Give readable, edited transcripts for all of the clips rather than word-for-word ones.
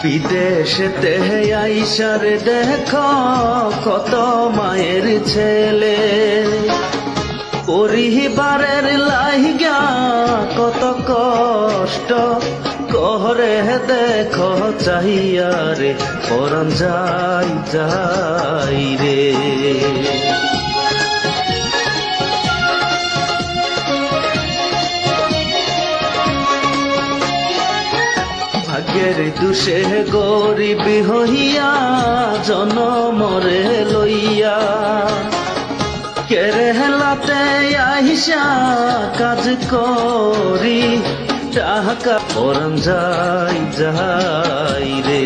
বিদেশেতে আইসার দেখো কত মায়ের ছেলে, পরিবারের লাইগা কত কষ্ট করে দেখো চাহিয়া রে, পরাণ যাই যাই রে। ভাগ্যের দুষে গরিব হইয়া জনমরে লইয়া, কেরেলাতে আইসা কাজ করি টাকা পরাণ যাই যাই রে।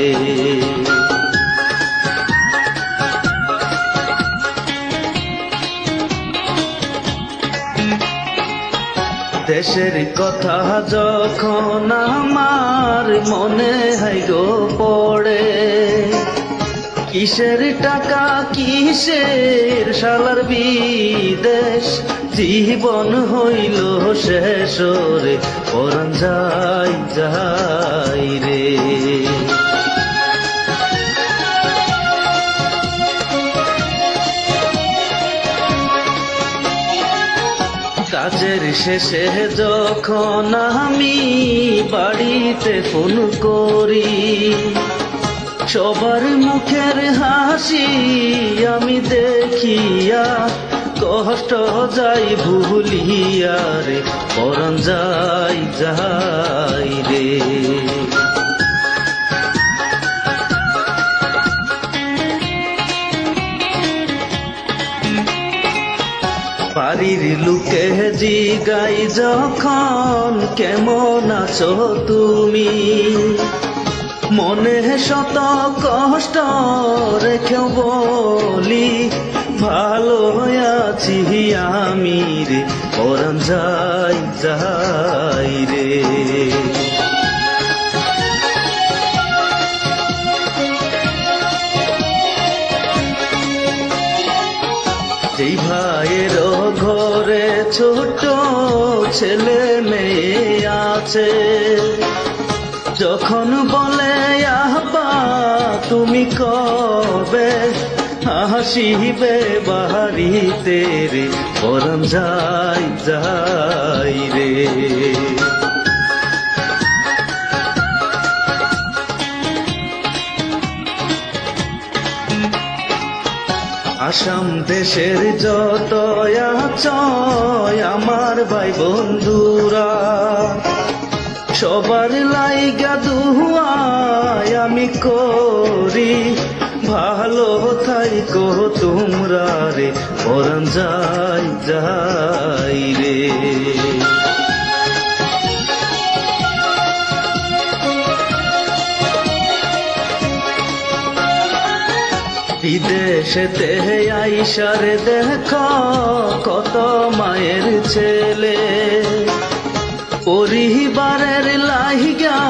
দেশের কথা যখন আমার মনে হয় গো পড়ে, কিসের টাকা কিসের শালার বিদেশ, জীবন হইল শেষ রে, পরাণ যাই যাই রে। কাজের শেষে যখন আমি বাড়িতে ফোন করি, সবার মুখের হাসি আমি দেখিয়া কষ্ট যাই ভুলিয়া রে, পরাণ যাই যাই রে। বাড়ির লোকে জিগাই যখন কেমন আছো তুমি, মনে শত কষ্ট রেখেও বলি ভালো আছি আমি রে, পরাণ যাই যাই রে। যেই ভাইয়ের ঘরে ছোট ছেলে মেয়ে আছে, যখন বলে আব্বা তুমি কবে হাসিবে বাড়িতে রে, পরাণ যাই যাই রে। আসাম দেশের যত আছয় আমার ভাই বন্ধুরা, সবার লাইগা দুয়াই আমি করি, ভালো থাইকো তোমরা রে, পরাণ যাই যাই রে। বিদেশেতে আইসার দেখো কত মায়ের ছেলে, পরিবারের লাইগা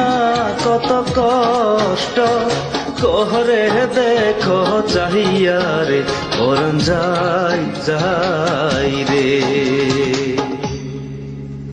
কত কষ্ট করে দেখো চাহিয়া রে, পরাণ যাই যাই রে।